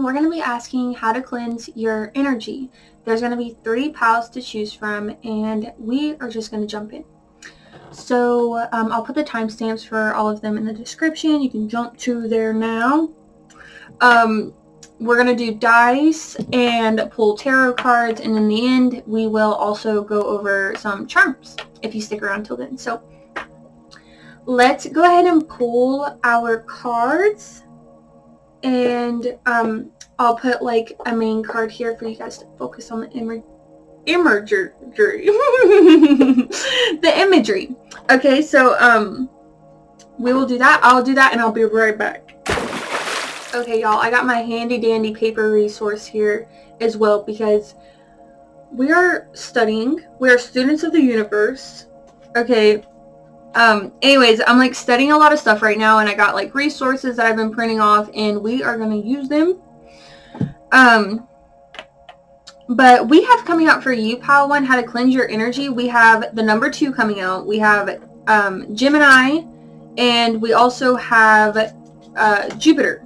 lesson, we're going to be asking how to cleanse your energy. There's going to be 3 piles to choose from, and we are just going to jump in. So I'll put the timestamps for all of them in the description. You can jump to there now. We're going to do dice and pull tarot cards, and in the end, we will also go over some charms if you stick around till then. So let's go ahead and pull our cards, and I'll put like a main card here for you guys to focus on the imagery. The imagery. Okay, so we will do that. I'll do that and I'll be right back. Okay, y'all, I got my handy dandy paper resource here as well because we are studying. We are students of the universe. Okay. Anyways, I'm like studying a lot of stuff right now, and I got like resources that I've been printing off, and we are going to use them. But we have coming out for you, Pile 1, how to cleanse your energy. We have the number 2 coming out. We have Gemini, and we also have Jupiter.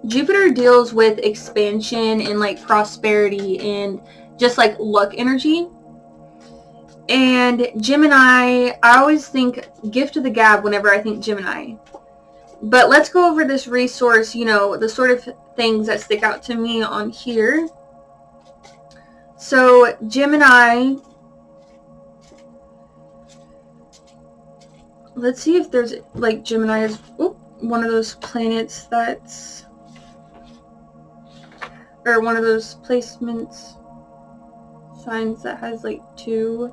Jupiter deals with expansion and like prosperity and just like luck energy. And Gemini, I always think gift of the gab whenever I think Gemini. But let's go over this resource, you know, the sort of things that stick out to me on here. So Gemini, let's see if there's like Gemini is one of those planets that's, or one of those placements, signs that has like 2.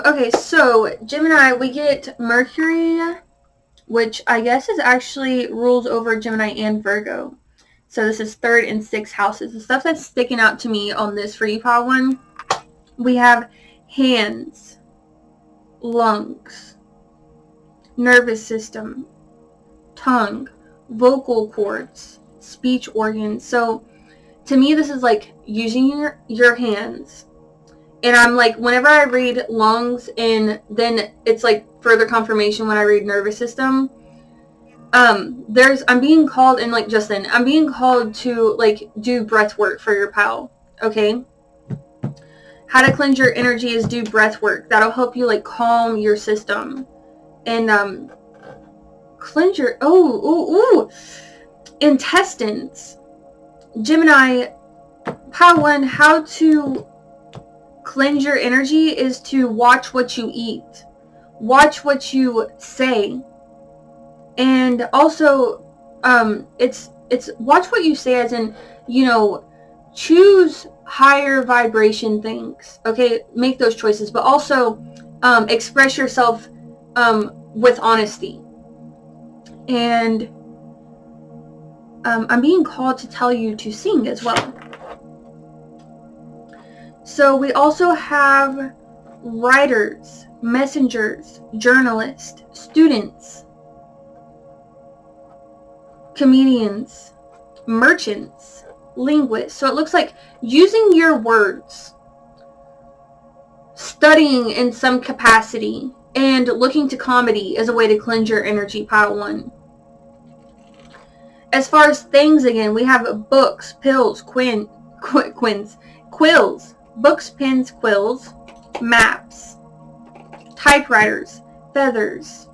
Okay, so Gemini, we get Mercury, which I guess is actually rules over Gemini and Virgo. So this is 3rd and 6th houses. The stuff that's sticking out to me on this for you, Pile 1, we have hands, lungs, nervous system, tongue, vocal cords, speech organs. So to me, this is like using your hands. And I'm like, whenever I read lungs, and then it's like further confirmation when I read nervous system, I'm being called, and like just then, I'm being called to like do breath work for your pal, okay? How to cleanse your energy is do breath work. That'll help you like calm your system. And cleanse your, intestines. Gemini, pile 1, how to cleanse your energy is to watch what you eat, watch what you say, and also it's watch what you say, as in, you know, choose higher vibration things. Okay, make those choices, but also express yourself with honesty. And I'm being called to tell you to sing as well. So we also have writers, messengers, journalists, students, comedians, merchants, linguists. So it looks like using your words, studying in some capacity, and looking to comedy as a way to cleanse your energy, Pile 1. As far as things, again, we have books, pills, quills, books, pens, quills, maps, typewriters, feathers.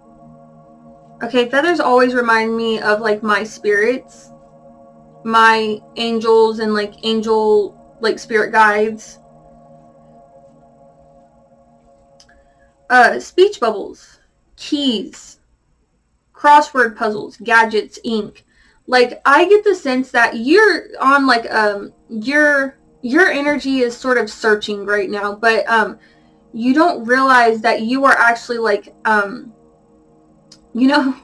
Okay, feathers always remind me of like my spirits, my angels, and like angel like spirit guides. Speech bubbles, keys, crossword puzzles, gadgets, ink. Like, I get the sense that you're on like your energy is sort of searching right now, but you don't realize that you are actually like you know,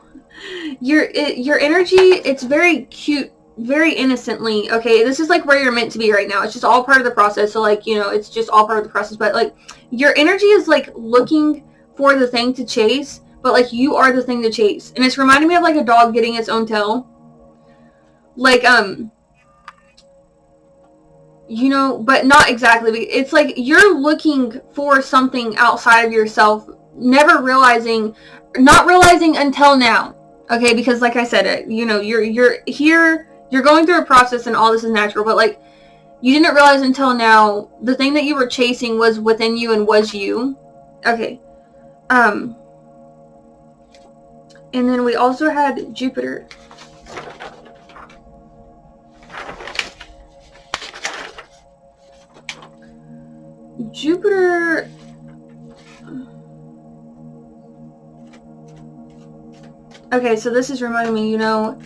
your energy, it's very cute, very innocently. Okay, this is like where you're meant to be right now. It's just all part of the process. So like, you know, it's just all part of the process, but like your energy is like looking for the thing to chase, but like you are the thing to chase. And it's reminding me of like a dog getting its own tail. Like you know, but not exactly. It's like you're looking for something outside of yourself, not realizing until now. Okay, because like I said, you know, you're here, you're going through a process and all this is natural, but like you didn't realize until now the thing that you were chasing was within you and was you. Okay. And then we also had Jupiter. Jupiter, okay, so this is reminding me, you know,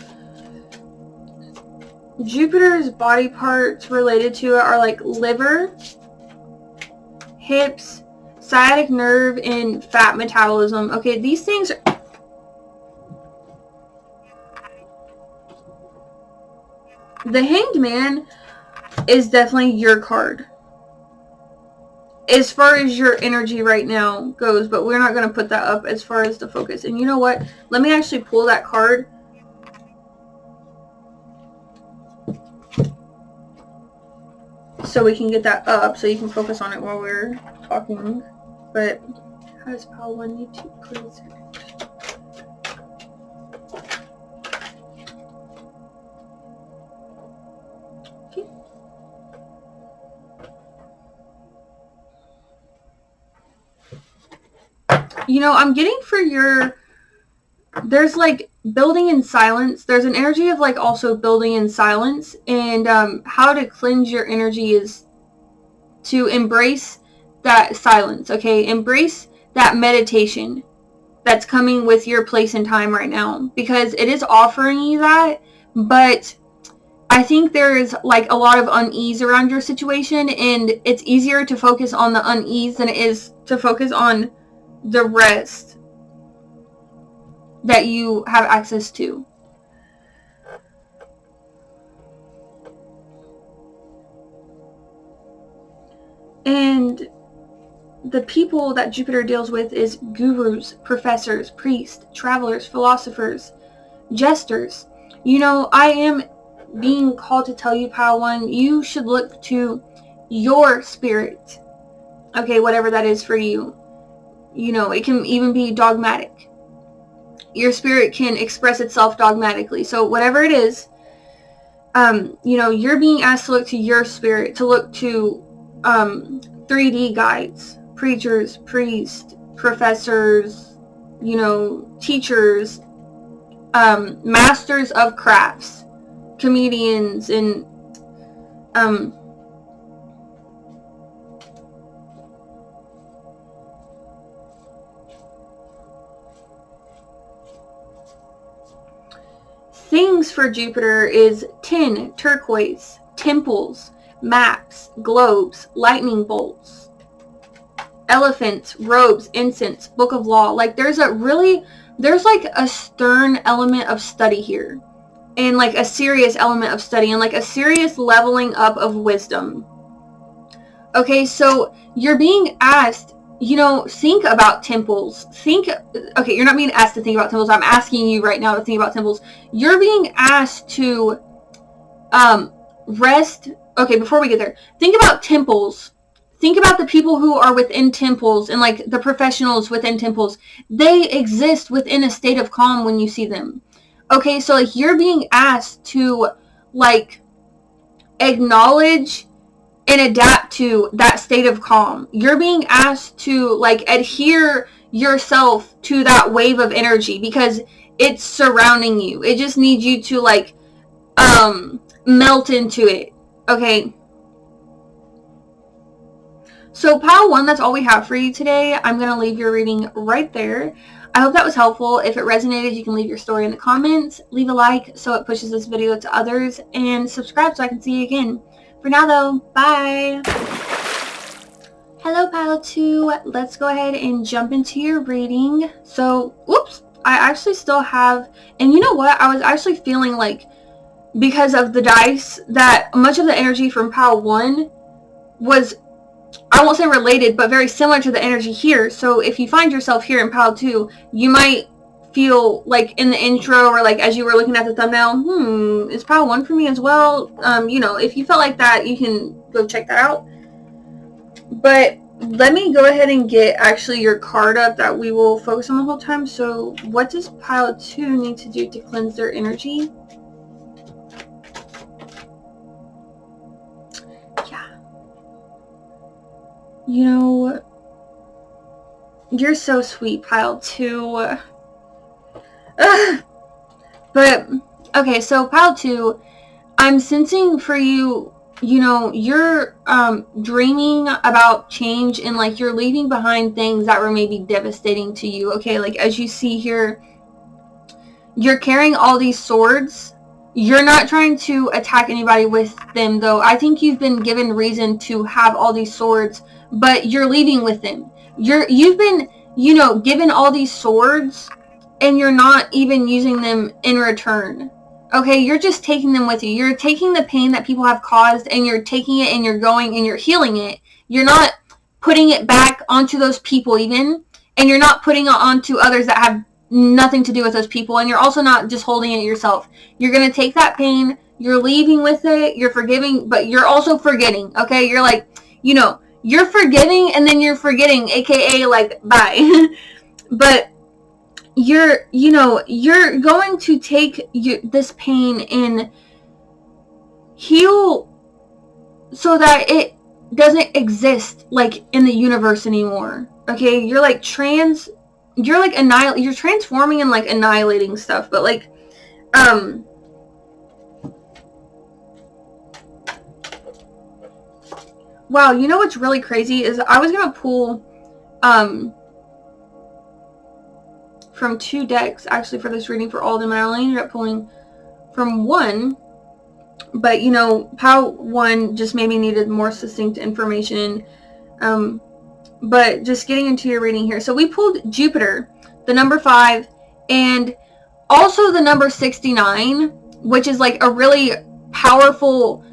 Jupiter's body parts related to it are like liver, hips, sciatic nerve, and fat metabolism. Okay, these things are... The Hanged Man is definitely your card as far as your energy right now goes, but we're not going to put that up as far as the focus. And you know what? Let me actually pull that card. So we can get that up so you can focus on it while we're talking. But how does Pile 1 need to close it? Okay. You know, I'm getting for your... There's like building in silence. There's an energy of like also building in silence, and how to cleanse your energy is to embrace that silence. Okay, embrace that meditation that's coming with your place and time right now, because it is offering you that. But I think there is like a lot of unease around your situation, and it's easier to focus on the unease than it is to focus on the rest that you have access to. And the people that Jupiter deals with is gurus, professors, priests, travelers, philosophers, jesters. You know, I am being called to tell you, Pile 1, you should look to your spirit. Okay, whatever that is for you. You know, it can even be dogmatic. Your spirit can express itself dogmatically. So whatever it is, you know, you're being asked to look to your spirit, to look to 3D guides, preachers, priests, professors, you know, teachers, masters of crafts, comedians, and things for Jupiter is tin, turquoise, temples, maps, globes, lightning bolts, elephants, robes, incense, book of law. Like there's like a stern element of study here, and like a serious element of study, and like a serious leveling up of wisdom. Okay, so you're being asked, you know, think about temples. Okay, you're not being asked to think about temples. I'm asking you right now to think about temples. You're being asked to rest. Okay, before we get there, think about temples. Think about the people who are within temples and like the professionals within temples. They exist within a state of calm when you see them. Okay, so like you're being asked to like acknowledge and adapt to that state of calm. You're being asked to like adhere yourself to that wave of energy because it's surrounding you. It just needs you to like melt into it. Okay. So Pile 1, that's all we have for you today. I'm going to leave your reading right there. I hope that was helpful. If it resonated, you can leave your story in the comments. Leave a like so it pushes this video to others. And subscribe so I can see you again. For now though, bye! Hello Pile 2, let's go ahead and jump into your reading. So, whoops, I actually still have, and you know what, I was actually feeling like, because of the dice, that much of the energy from Pile 1 was, I won't say related, but very similar to the energy here. So if you find yourself here in Pile 2, you might feel like in the intro or like as you were looking at the thumbnail, is pile 1 for me as well? You know, if you felt like that, you can go check that out. But let me go ahead and get actually your card up that we will focus on the whole time. So what does pile 2 need to do to cleanse their energy? Yeah. You know, you're so sweet, pile 2. But, okay, so pile 2, I'm sensing for you, you know, you're dreaming about change and like you're leaving behind things that were maybe devastating to you. Okay, like as you see here, you're carrying all these swords. You're not trying to attack anybody with them, though. I think you've been given reason to have all these swords, but you're leaving with them. You've been, you know, given all these swords and you're not even using them in return. Okay, you're just taking them with you. You're taking the pain that people have caused and you're taking it and you're going and you're healing it. You're not putting it back onto those people even, and you're not putting it onto others that have nothing to do with those people, and you're also not just holding it yourself. You're going to take that pain, you're leaving with it, you're forgiving, but you're also forgetting, okay? You're like, you know, you're forgiving and then you're forgetting, aka like, bye. But you're, you know, you're going to take this pain and heal so that it doesn't exist like in the universe anymore. Okay, you're like you're transforming and like annihilating stuff, but like wow, you know what's really crazy is I was gonna pull from 2 decks actually for this reading for all of them, and I only ended up pulling from 1. But you know, pile 1 just maybe needed more succinct information. But just getting into your reading here. So we pulled Jupiter, the number 5, and also the number 69, which is like a really powerful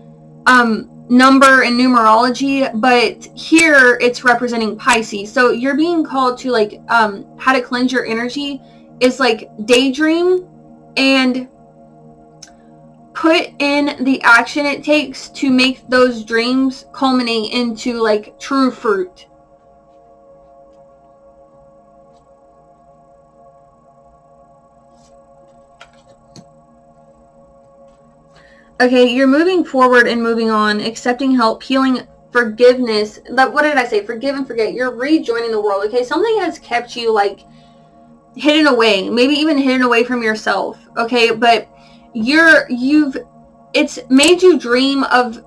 number in numerology, but here it's representing Pisces. So you're being called to like how to cleanse your energy is like daydream and put in the action it takes to make those dreams culminate into like true fruit. Okay, you're moving forward and moving on, accepting help, healing, forgiveness. What did I say? Forgive and forget. You're rejoining the world. Okay, something has kept you like hidden away, maybe even hidden away from yourself. Okay, but it's made you dream of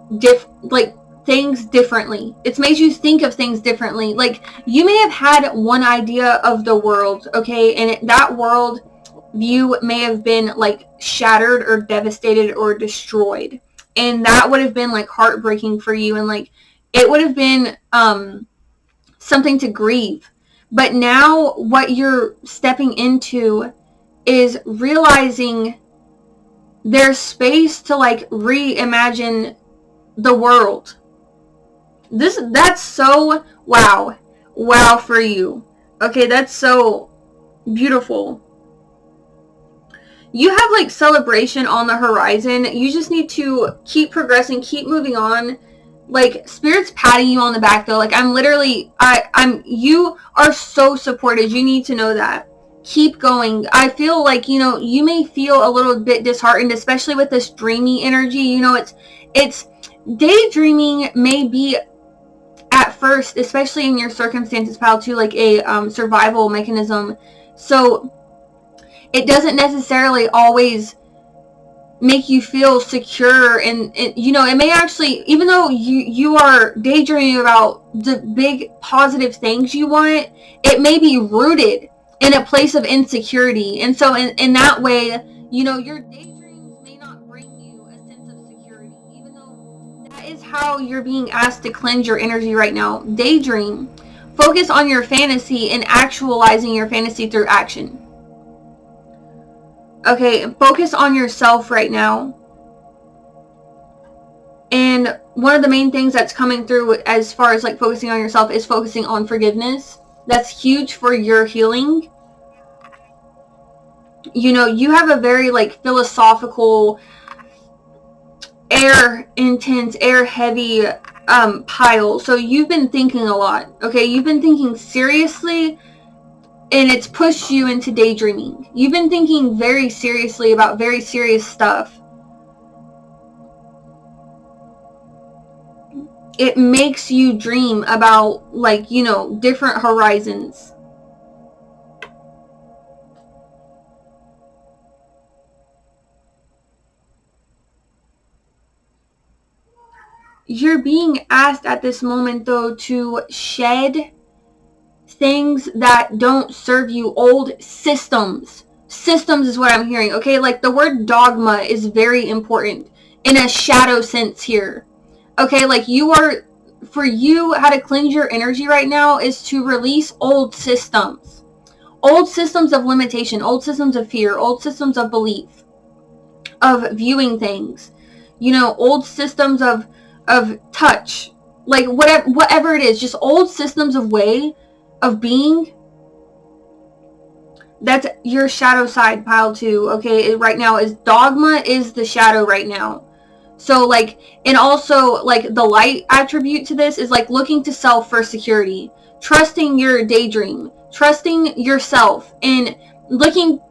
things differently. It's made you think of things differently. Like you may have had one idea of the world, okay, and that world view may have been like shattered or devastated or destroyed, and that would have been like heartbreaking for you, and like it would have been something to grieve. But now what you're stepping into is realizing there's space to like reimagine the world. That's so wow for you. Okay, that's so beautiful. You have like celebration on the horizon. You just need to keep progressing, keep moving on. Like Spirit's patting you on the back though. Like you are so supported. You need to know that. Keep going. I feel like, you know, you may feel a little bit disheartened, especially with this dreamy energy. You know, it's daydreaming may be at first, especially in your circumstances, pal, too, like a survival mechanism. So it doesn't necessarily always make you feel secure, and you know, it may actually, even though you are daydreaming about the big positive things you want, it may be rooted in a place of insecurity. And so in that way, you know, your daydreams may not bring you a sense of security, even though that is how you're being asked to cleanse your energy right now. Daydream. Focus on your fantasy and actualizing your fantasy through action. Okay, focus on yourself right now. And one of the main things that's coming through as far as like focusing on yourself is focusing on forgiveness. That's huge for your healing. You know, you have a very like philosophical, air intense, air heavy pile. So you've been thinking a lot. Okay, you've been thinking seriously, and it's pushed you into daydreaming. You've been thinking very seriously about very serious stuff. It makes you dream about, like, you know, different horizons. You're being asked at this moment, though, to shed things that don't serve you. Old systems. Systems is what I'm hearing, okay? Like, the word dogma is very important in a shadow sense here. Okay, like, for you, how to cleanse your energy right now is to release old systems. Old systems of limitation, old systems of fear, old systems of belief, of viewing things. You know, old systems of touch. Like, whatever it is, just old systems of way of being. That's your shadow side, pile 2, okay? Right now is dogma is the shadow right now. So, like, and also, like, the light attribute to this is, like, looking to self for security, trusting your daydream, trusting yourself, and looking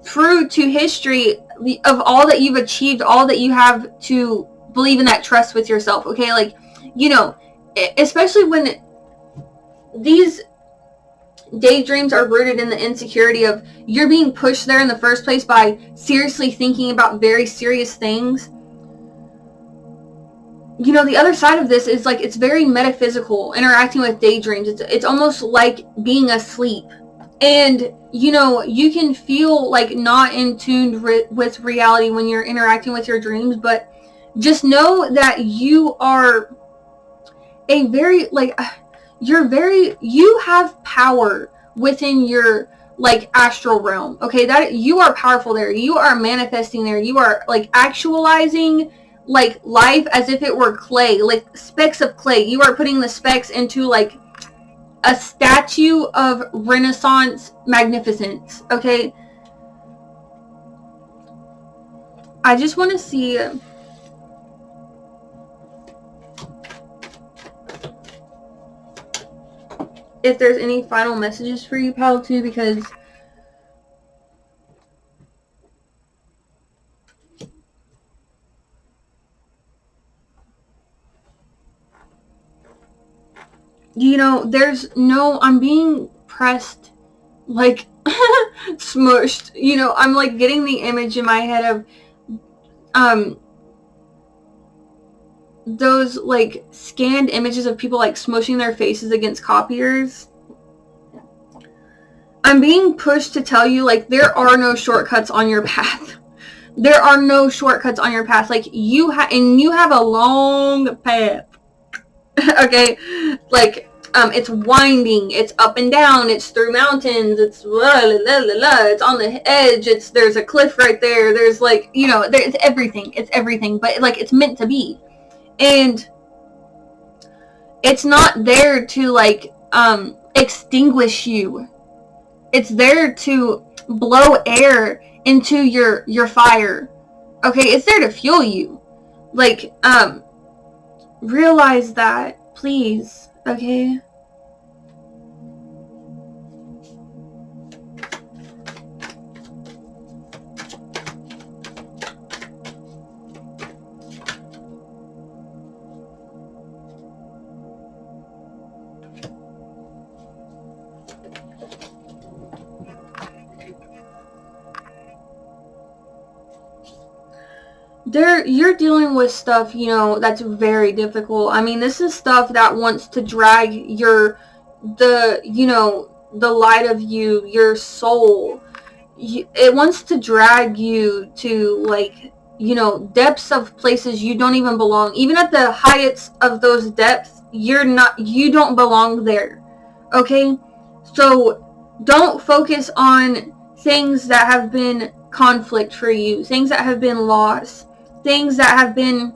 through to history of all that you've achieved, all that you have to believe in that trust with yourself, okay? Like, you know, especially when these daydreams are rooted in the insecurity of you're being pushed there in the first place by seriously thinking about very serious things. You know, the other side of this is, like, it's very metaphysical, interacting with daydreams. It's almost like being asleep. And, you know, you can feel, like, not in tune with reality when you're interacting with your dreams, but just know that you are a very, like, you have power within your, like, astral realm, okay? That you are powerful there. You are manifesting there. You are, like, actualizing, like, life as if it were clay, like specks of clay. You are putting the specks into, like, a statue of Renaissance magnificence, okay? I just want to see if there's any final messages for you, pile 2, because you know, I'm being pressed, like, smushed. You know, I'm, like, getting the image in my head of those, like, scanned images of people, like, smushing their faces against copiers. I'm being pushed to tell you, like, there are no shortcuts on your path. There are no shortcuts on your path. Like, you have a long path. Okay? Like, it's winding, it's up and down, it's through mountains, it's it's on the edge, there's a cliff right there, there's, like, you know, it's everything, but, like, it's meant to be. And it's not there to, like, extinguish you. It's there to blow air into your fire. Okay, it's there to fuel you. Like, realize that, please, okay? You're dealing with stuff, you know, that's very difficult. I mean, this is stuff that wants to drag the light of you, your soul. It wants to drag you to, like, you know, depths of places you don't even belong. Even at the heights of those depths, you don't belong there. Okay? So don't focus on things that have been conflict for you, things that have been loss, things that have been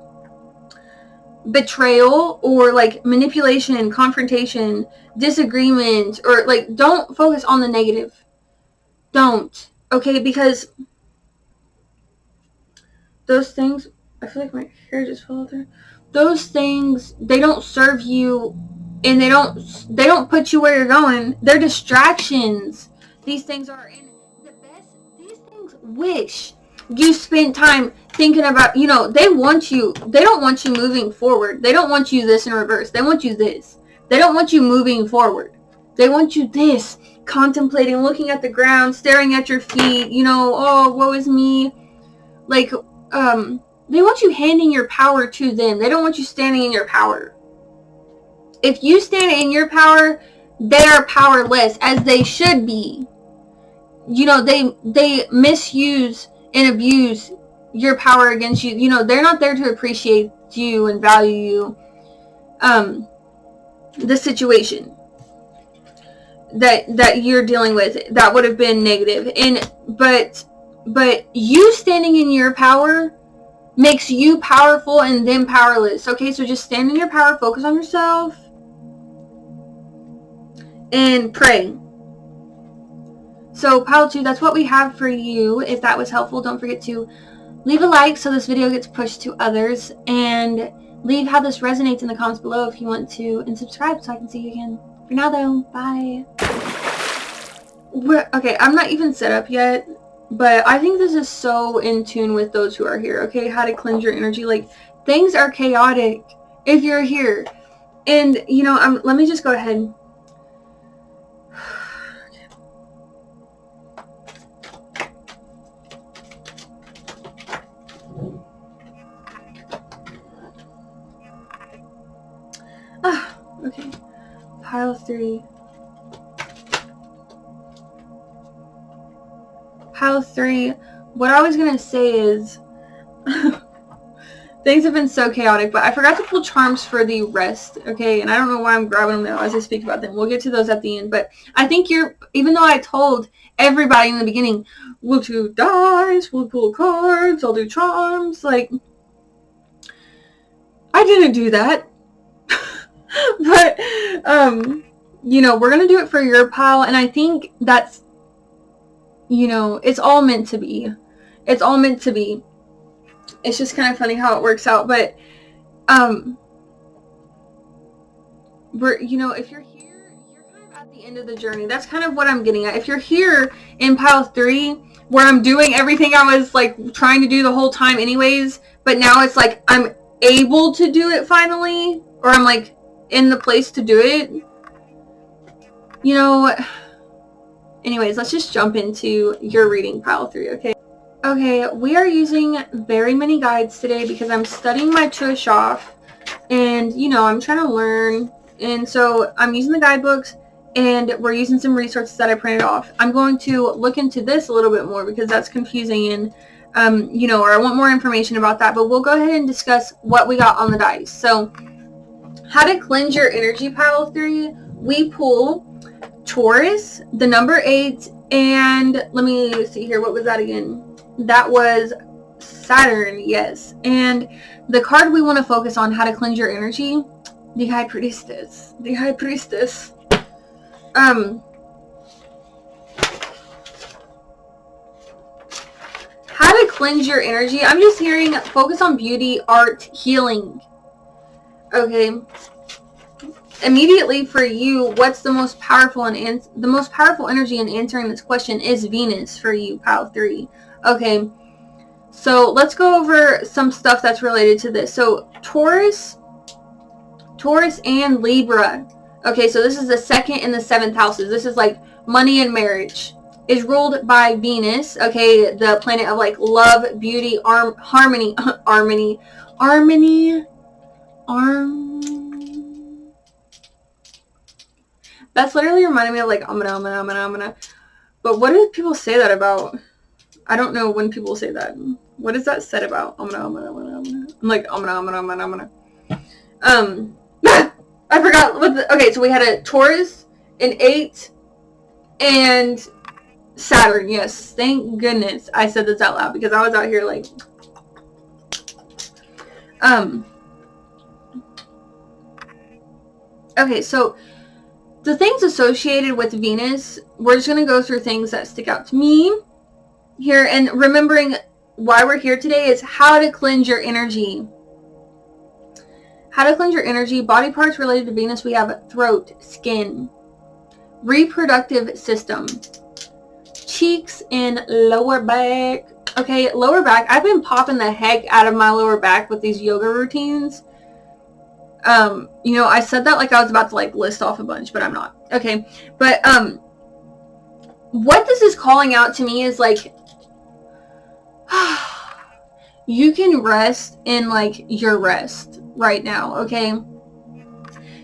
betrayal, or, like, manipulation, confrontation, disagreement, or, like, don't focus on the negative. Don't. Okay, because those things, I feel like my hair just fell out there. Those things, they don't serve you, and they don't put you where you're going. They're distractions. These things are, and the best, these things wish you spent time thinking about, they don't want you moving forward. They don't want you this in reverse. They want you this. They don't want you moving forward. They want you this, contemplating, looking at the ground, staring at your feet, oh, woe is me. Like, they want you handing your power to them. They don't want you standing in your power. If you stand in your power, they are powerless, as they should be. They misuse and abuse your power against you. They're not there to appreciate you and value you. The situation that you're dealing with, that would have been negative. But you standing in your power makes you powerful and them powerless. Okay, so just stand in your power, focus on yourself, and pray. So pile 2, that's what we have for you. If that was helpful, don't forget to leave a like so this video gets pushed to others, and leave how this resonates in the comments below if you want to, and subscribe so I can see you again. For now though, bye. Okay, I'm not even set up yet, but I think this is so in tune with those who are here. Okay, how to cleanse your energy. Like, things are chaotic if you're here. And, let me just go ahead. Okay, pile 3. Pile 3, what I was going to say is, things have been so chaotic, but I forgot to pull charms for the rest, okay? And I don't know why I'm grabbing them now as I speak about them. We'll get to those at the end, but I think even though I told everybody in the beginning, we'll do dice, we'll pull cards, I'll do charms, like, I didn't do that. But, we're going to do it for your pile, and I think that's, it's all meant to be. It's all meant to be. It's just kind of funny how it works out, but, if you're here, you're kind of at the end of the journey. That's kind of what I'm getting at. If you're here in pile 3, where I'm doing everything I was, like, trying to do the whole time anyways, but now it's like I'm able to do it finally, or I'm, like, in the place to do it, anyways, let's just jump into your reading, pile 3, okay? Okay, we are using very many guides today because I'm studying my tush off, and, I'm trying to learn, and so I'm using the guidebooks, and we're using some resources that I printed off. I'm going to look into this a little bit more because that's confusing, and, or I want more information about that, but we'll go ahead and discuss what we got on the dice. So, how to cleanse your energy, pile 3, we pull Taurus, the number 8, and let me see here, what was that again? That was Saturn, yes. And the card we want to focus on, how to cleanse your energy, the High Priestess. The High Priestess. How to cleanse your energy. I'm just hearing focus on beauty, art, healing. Okay. Immediately for you, what's the most powerful the most powerful energy in answering this question is Venus for you, pile 3. Okay, so let's go over some stuff that's related to this. So Taurus and Libra. Okay, so this is the 2nd and the 7th houses. This is like money and marriage. Is ruled by Venus. Okay, the planet of like love, beauty, harmony. That's literally reminding me of like amana. But what do people say that about? I don't know when people say that. What is that said about? Amana. I'm like amana. I forgot what okay, so we had a Taurus, an 8, and Saturn. Yes, thank goodness I said this out loud because I was out here like okay, so the things associated with Venus, we're just going to go through things that stick out to me. here, and remembering why we're here today is how to cleanse your energy. How to cleanse your energy. Body parts related to Venus, we have throat, skin, reproductive system, cheeks, and lower back. Okay, lower back. I've been popping the heck out of my lower back with these yoga routines. You know, I said that like I was about to like list off a bunch, but I'm not. Okay, but what this is calling out to me is like, you can rest in like your rest right now, okay?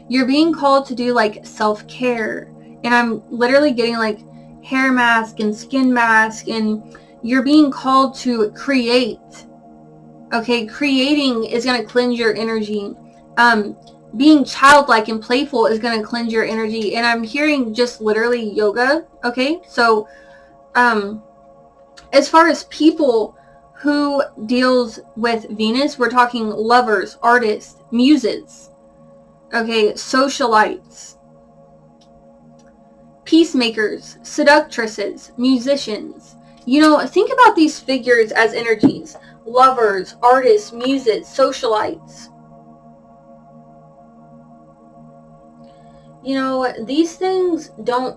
You're being called to do like self-care, and I'm literally getting like hair mask and skin mask, and you're being called to create. Okay, creating is going to cleanse your energy. Being childlike and playful is going to cleanse your energy. And I'm hearing just literally yoga. Okay, so as far as people who deals with Venus, we're talking lovers, artists, muses, okay, socialites, peacemakers, seductresses, musicians. You know, think about these figures as energies. Lovers, artists, muses, socialites. You know, these things don't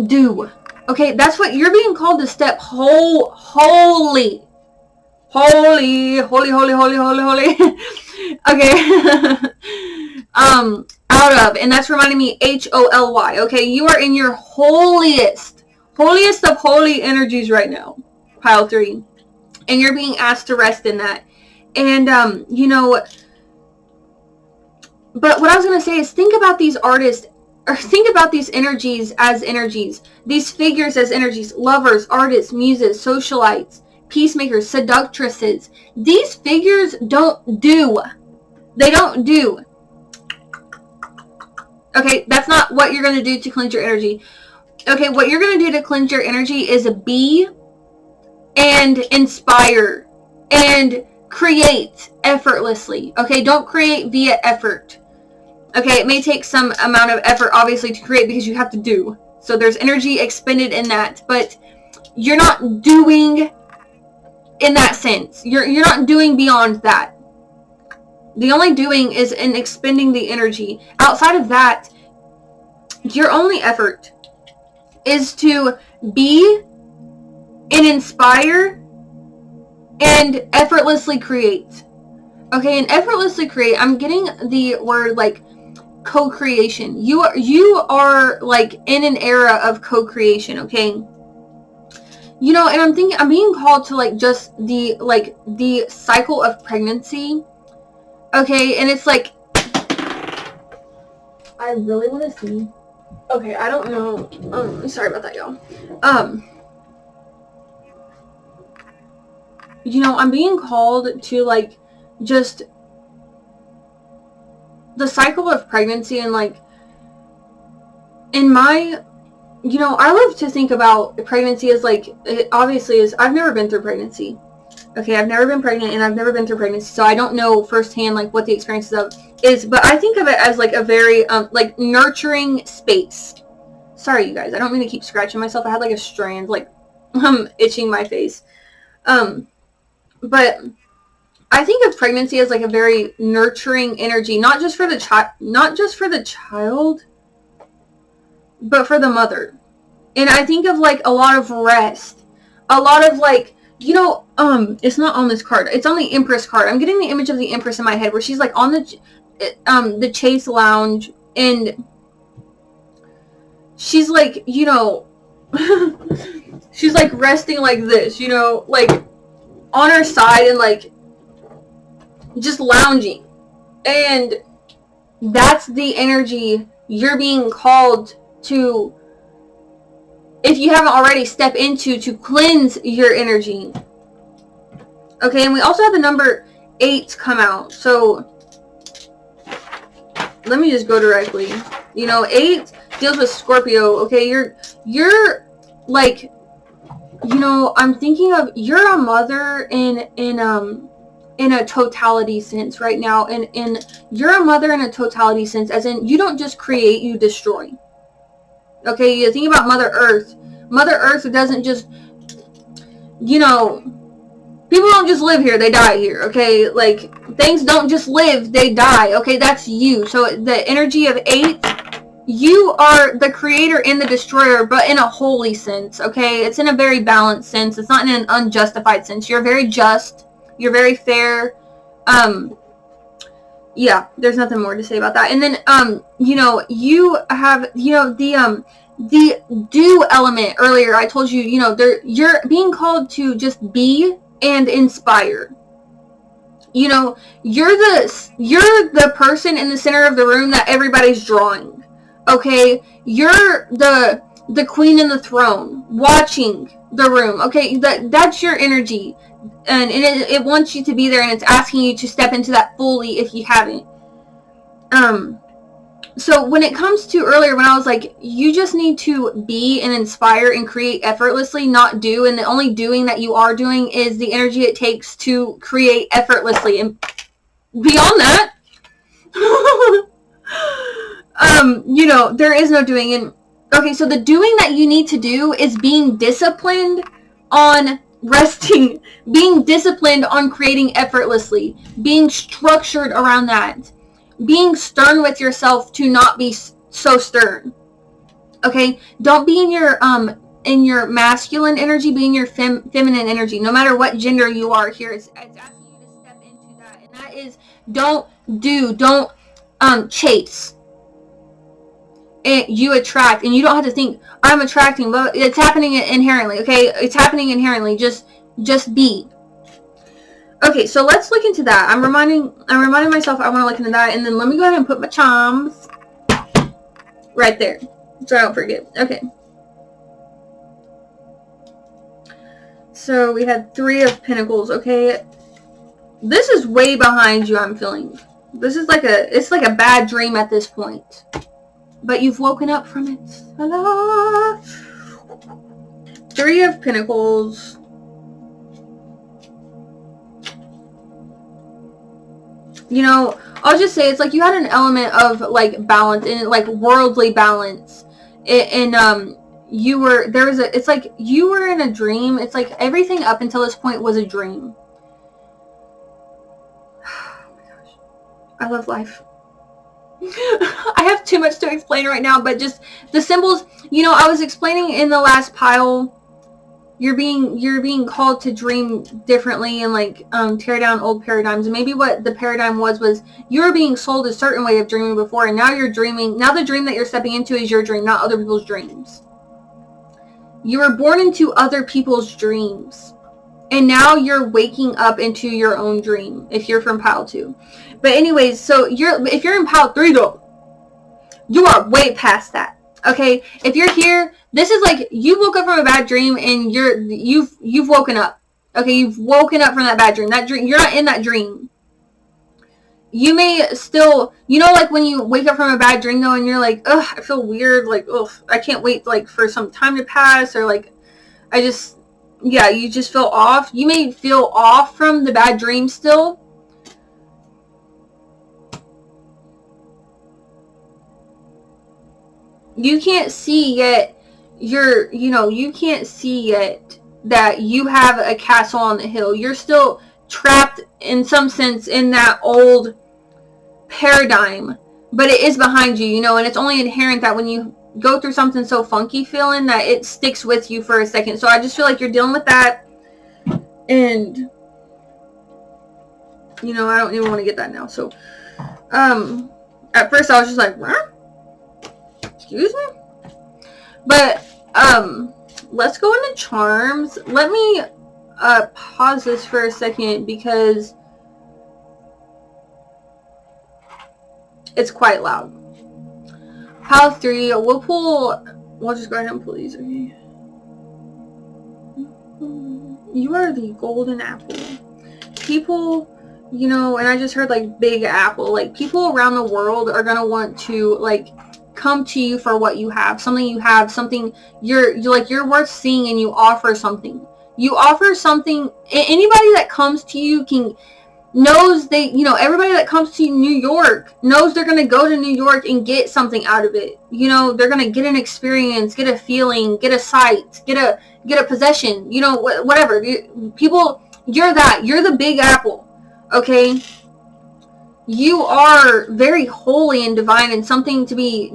do. Okay, that's what you're being called to step holy. Okay. Out of, and that's reminding me HOLY. Okay, you are in your holiest of holy energies right now, pile 3, and you're being asked to rest in that. And you know, but what I was going to say is, think about these artists, or think about these energies as energies, these figures as energies, lovers, artists, muses, socialites, peacemakers, seductresses. These figures don't do. They don't do. Okay, that's not what you're going to do to cleanse your energy. Okay, what you're going to do to cleanse your energy is be and inspire and create effortlessly. Okay, don't create via effort. Okay, it may take some amount of effort, obviously, to create, because you have to do. So there's energy expended in that, but you're not doing in that sense. You're not doing beyond that. The only doing is in expending the energy. Outside of that, your only effort is to be and inspire and effortlessly create. Okay, and effortlessly create, I'm getting the word like co-creation. You are like in an era of co-creation, okay? You know, and I'm being called to like just the cycle of pregnancy. Okay, and it's like, I really want to see. Okay, I don't know. Sorry about that, y'all. You know, I'm being called to like just the cycle of pregnancy, and like in my, you know, I love to think about pregnancy as like, it obviously is, I've never been through pregnancy. Okay, I've never been pregnant, and I've never been through pregnancy, so I don't know firsthand like what the experiences of is, but I think of it as like a very like nurturing space. Sorry, you guys, I don't mean to keep scratching myself. I had like a strand like itching my face. But I think of pregnancy as like a very nurturing energy, not just for the child, but for the mother. And I think of like a lot of rest, a lot of like, you know, it's not on this card. It's on the Empress card. I'm getting the image of the Empress in my head where she's like on the Chase Lounge, and she's like, you know, she's like resting like this, you know, like on her side and like just lounging. And that's the energy you're being called to, if you haven't already, step into to cleanse your energy. Okay, and we also have the number 8 come out. So let me just go directly. You know, 8 deals with Scorpio. Okay, you're like, you know, I'm thinking of, you're a mother in a totality sense right now, and you're a mother in a totality sense, as in you don't just create, you destroy. Okay, you think about Mother Earth. Mother Earth doesn't just, you know, people don't just live here, they die here, okay? Like, things don't just live, they die, okay? That's you. So the energy of 8, you are the creator and the destroyer, but in a holy sense, okay? It's in a very balanced sense. It's not in an unjustified sense. You're very just. You're very fair. Yeah, there's nothing more to say about that. And then, you know, you have, you know, the do element earlier. I told you, you know, you're being called to just be and inspire. You know, you're the person in the center of the room that everybody's drawing. Okay, you're the queen in the throne, watching the room. Okay, that's your energy. And it wants you to be there, and it's asking you to step into that fully if you haven't. So when it comes to earlier, when I was like, you just need to be and inspire and create effortlessly, not do, and the only doing that you are doing is the energy it takes to create effortlessly. And beyond that, you know, there is no doing. And okay, so the doing that you need to do is being disciplined on resting, being disciplined on creating effortlessly, being structured around that, being stern with yourself to not be so stern. Okay, don't be in your masculine energy, be in your feminine energy. No matter what gender you are here, it's asking you to step into that, and that is don't chase. You attract, and you don't have to think I'm attracting, but it's happening inherently. Okay, it's happening inherently. Just be. Okay, so let's look into that. I'm reminding myself I want to look into that, and then let me go ahead and put my charms right there so I don't forget. Okay. So we had 3 of Pentacles. Okay, this is way behind you. I'm feeling this is it's like a bad dream at this point. But you've woken up from it. Hello. 3 of Pentacles. You know, I'll just say it's like you had an element of like balance and like worldly balance. And you were it's like you were in a dream. It's like everything up until this point was a dream. Oh my gosh. I love life. I have too much to explain right now, but just the symbols, you know, I was explaining in the last pile, you're being called to dream differently and like tear down old paradigms. And maybe what the paradigm was you were being sold a certain way of dreaming before, and now you're dreaming, now the dream that you're stepping into is your dream, not other people's dreams. You were born into other people's dreams, and now you're waking up into your own dream if you're from pile 2. But anyways, so if you're in pile 3 though, you are way past that. Okay, if you're here, this is like you woke up from a bad dream and you've woken up. Okay, you've woken up from that bad dream. That dream, you're not in that dream. You may still, you know, like when you wake up from a bad dream though, and you're like, ugh, I feel weird. Like, ugh, I can't wait like for some time to pass, or like, yeah, you just feel off. You may feel off from the bad dream still. You can't see yet, you can't see yet that you have a castle on the hill. You're still trapped in some sense in that old paradigm, but it is behind you, you know, and it's only inherent that when you go through something so funky feeling that it sticks with you for a second. So I just feel like you're dealing with that, and, you know, I don't even want to get that now. So, at first I was just like, what? Excuse me? But, let's go into charms. Let me, pause this for a second because it's quite loud. Pile 3, we'll just go ahead and pull these, okay? You are the golden apple. People, you know, and I just heard like big apple, like people around the world are going to want to like come to you for what you have, something you're like, you're worth seeing, and you offer something. You offer something. Anybody that comes to you knows everybody that comes to New York knows they're going to go to New York and get something out of it. They're going to get an experience, get a feeling, get a sight, get a possession, whatever. People, you're the Big Apple, okay? You are very holy and divine and something to be,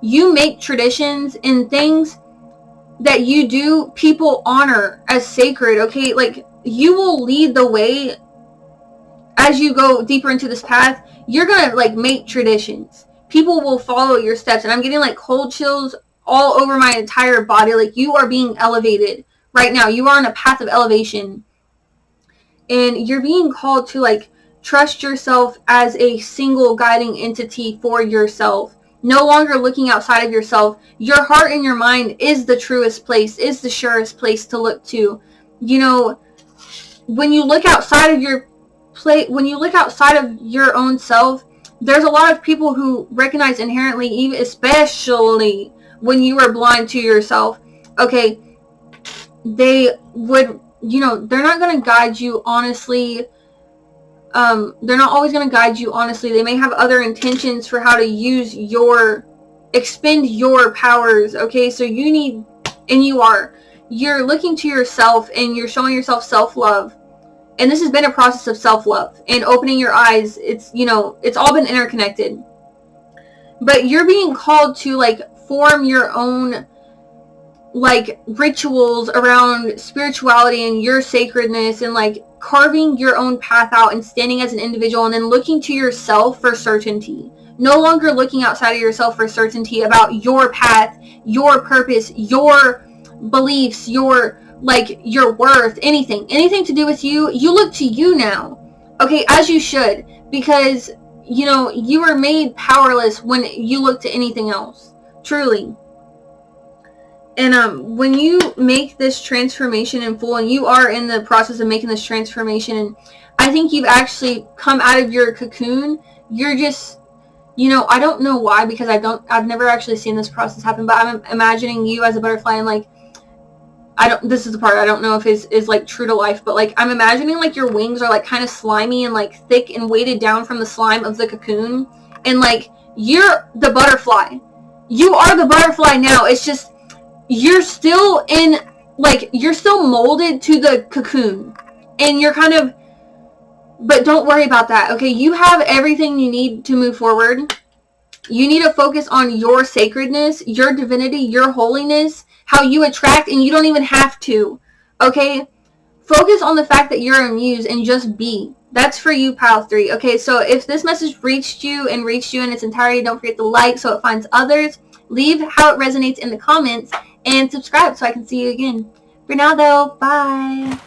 you make traditions and things that you do, people honor as sacred, okay? Like, you will lead the way as you go deeper into this path. You're gonna, like, make traditions. People will follow your steps, and I'm getting, like, cold chills all over my entire body. Like, you are being elevated right now. You are on a path of elevation, and you're being called to, like, trust yourself as a single guiding entity for yourself. No longer looking outside of yourself. Your heart and your mind is the truest place, is the surest place to look to. When you look outside of your own self, there's a lot of people who recognize inherently, even especially when you are blind to yourself, okay, they would, they're not going to guide you honestly. They're not always going to guide you honestly. They may have other intentions for how to expend your powers, okay? So you're looking to yourself and you're showing yourself self-love. And this has been a process of self-love and opening your eyes. It's all been interconnected. But you're being called to, like, form your own, like, rituals around spirituality and your sacredness, and, like, carving your own path out and standing as an individual, and then looking to yourself for certainty. No longer looking outside of yourself for certainty about your path, your purpose, your beliefs, your worth, anything to do with you. You look to you now, okay, as you should, because you were made powerless when you look to anything else, truly. And when you make this transformation in full, and you are in the process of making this transformation, and I think you've actually come out of your cocoon, you're just, I don't know why, because I've never actually seen this process happen, but I'm imagining you as a butterfly, and, like, this is the part I don't know if is like true to life, but, like, I'm imagining, like, your wings are, like, kind of slimy and, like, thick and weighted down from the slime of the cocoon, and, like, you're the butterfly. You are the butterfly now. It's just, you're still molded to the cocoon, and you're kind of, but don't worry about that, okay? You have everything you need to move forward. You need to focus on your sacredness, your divinity, your holiness, how you attract, and you don't even have to, okay? Focus on the fact that you're a muse and just be. That's for you, Pile 3. Okay, so if this message reached you in its entirety, don't forget to like so it finds others. Leave how it resonates in the comments, and subscribe so I can see you again. For now, though, bye.